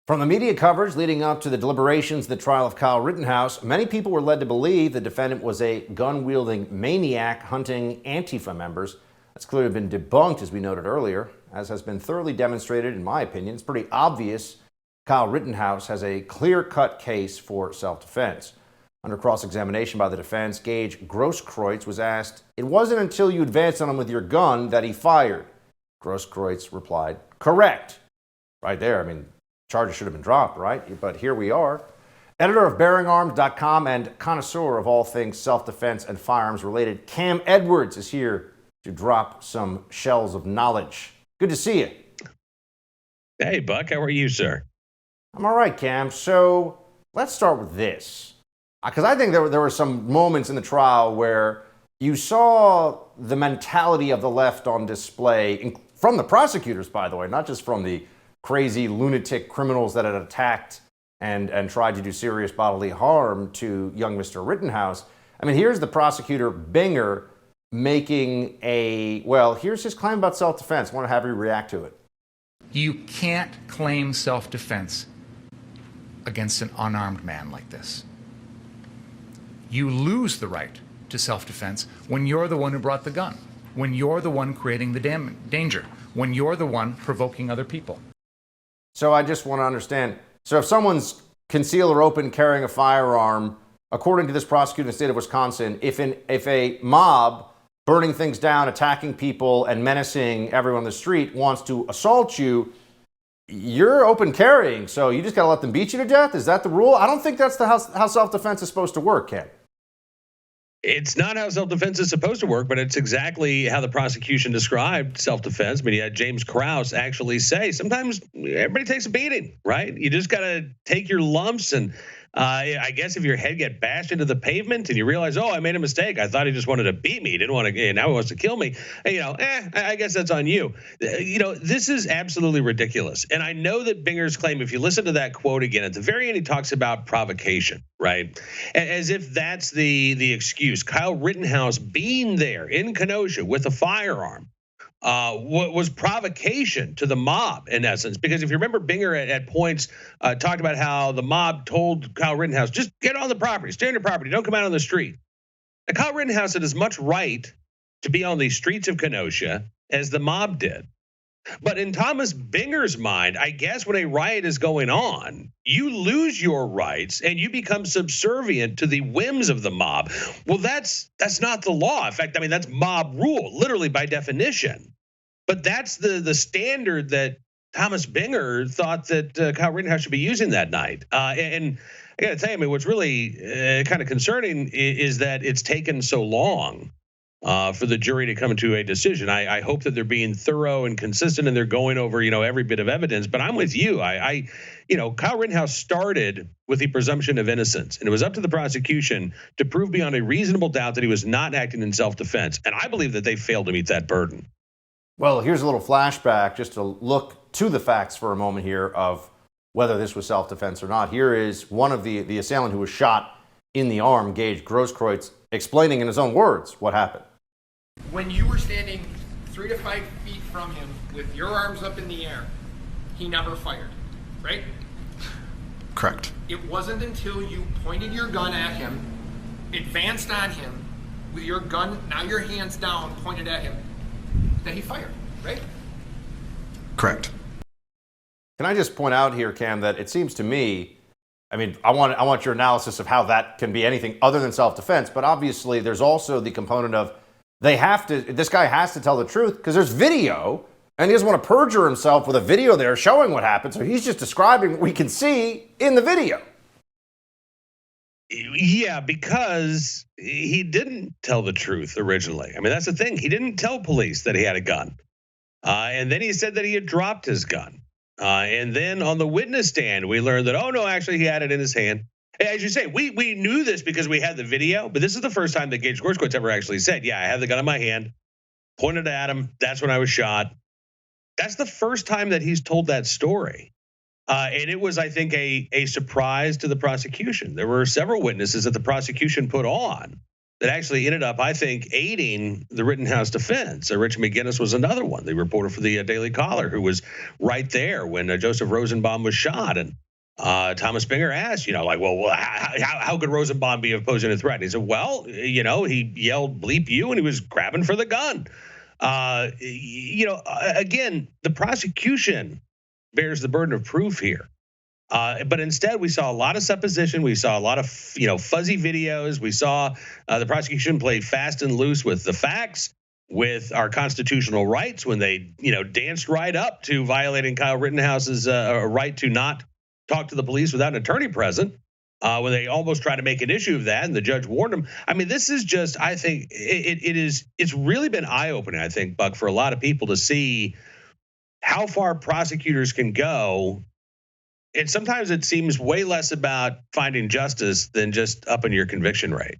From the media coverage leading up to the deliberations of the trial of Kyle Rittenhouse, many people were led to believe the defendant was a gun-wielding maniac hunting Antifa members. That's clearly been debunked, as we noted earlier, as has been thoroughly demonstrated, in my opinion. It's pretty obvious Kyle Rittenhouse has a clear-cut case for self-defense. Under cross-examination by the defense, Gage Grosskreutz was asked, "It wasn't until you advanced on him with your gun that he fired." Grosskreutz replied, "Correct." Right there, charges should have been dropped, right? But here we are. Editor of BearingArms.com and connoisseur of all things self-defense and firearms related, Cam Edwards is here to drop some shells of knowledge. Good to see you. Hey, Buck. How are you, sir? I'm all right, Cam. So let's start with this. Because I think there were some moments in the trial where you saw the mentality of the left on display, from the prosecutors, by the way, not just from the crazy lunatic criminals that had attacked and tried to do serious bodily harm to young Mr. Rittenhouse. Here's the prosecutor, Binger, making here's his claim about self-defense. I want to have you react to it. You can't claim self-defense against an unarmed man like this. You lose the right to self-defense when you're the one who brought the gun, when you're the one creating the danger, when you're the one provoking other people. So I just want to understand. So if someone's concealed or open carrying a firearm, according to this prosecutor in the state of Wisconsin, if a mob burning things down, attacking people, and menacing everyone on the street wants to assault you, you're open carrying, so you just got to let them beat you to death? Is that the rule? I don't think that's how self-defense is supposed to work, Ken. It's not how self-defense is supposed to work, but it's exactly how the prosecution described self-defense. You had James Krause actually say, sometimes everybody takes a beating, right? You just got to take your lumps. And I guess if your head get bashed into the pavement and you realize, I made a mistake. I thought he just wanted to beat me. He didn't want to, now he wants to kill me. I guess that's on you. This is absolutely ridiculous. And I know that Binger's claim, if you listen to that quote again, at the very end, he talks about provocation, right? As if that's the excuse. Kyle Rittenhouse being there in Kenosha with a firearm was provocation to the mob, in essence. Because if you remember, Binger at points talked about how the mob told Kyle Rittenhouse, just get on the property, stay on your property, don't come out on the street. Now, Kyle Rittenhouse had as much right to be on the streets of Kenosha as the mob did. But in Thomas Binger's mind, I guess when a riot is going on, you lose your rights and you become subservient to the whims of the mob. Well, that's not the law. In fact, that's mob rule, literally by definition. But that's the standard that Thomas Binger thought that Kyle Rittenhouse should be using that night. And I got to tell you, what's really kind of concerning is that it's taken so long for the jury to come to a decision. I hope that they're being thorough and consistent and they're going over, every bit of evidence. But I'm with you. Kyle Rittenhouse started with the presumption of innocence, and it was up to the prosecution to prove beyond a reasonable doubt that he was not acting in self-defense. And I believe that they failed to meet that burden. Well, here's a little flashback just to look to the facts for a moment here of whether this was self-defense or not. Here is one of the assailant who was shot in the arm, Gage Grosskreutz, explaining in his own words what happened. When you were standing 3 to 5 feet from him with your arms up in the air, he never fired, right? Correct. It wasn't until you pointed your gun at him, advanced on him with your gun, now your hands down, pointed at him, that he fired, right? Correct. Can I just point out here, Cam, that it seems to me, I want your analysis of how that can be anything other than self-defense, but obviously there's also the component of this guy has to tell the truth because there's video and he doesn't want to perjure himself with a video there showing what happened. So he's just describing what we can see in the video. Yeah, because he didn't tell the truth originally. That's the thing. He didn't tell police that he had a gun. And then he said that he had dropped his gun. And then on the witness stand, we learned that, actually he had it in his hand. As you say, we knew this because we had the video, but this is the first time that Gage Grosskreutz ever actually said, yeah, I had the gun in my hand, pointed at him, that's when I was shot. That's the first time that he's told that story. And it was, I think, a surprise to the prosecution. There were several witnesses that the prosecution put on that actually ended up, I think, aiding the Rittenhouse defense. Rich McGinnis was another one, the reporter for the Daily Caller, who was right there when Joseph Rosenbaum was shot. And Thomas Binger asked, well, how could Rosenbaum be posing a threat? And he said, well, he yelled bleep you and he was grabbing for the gun. Again, the prosecution bears the burden of proof here. But instead, we saw a lot of supposition. We saw a lot of, fuzzy videos. We saw the prosecution play fast and loose with the facts, with our constitutional rights when they, danced right up to violating Kyle Rittenhouse's right to not talk to the police without an attorney present. When they almost tried to make an issue of that, and the judge warned them. I mean, this is just, I think, it's really been eye-opening, I think, Buck, for a lot of people to see how far prosecutors can go. And sometimes it seems way less about finding justice than just upping your conviction rate.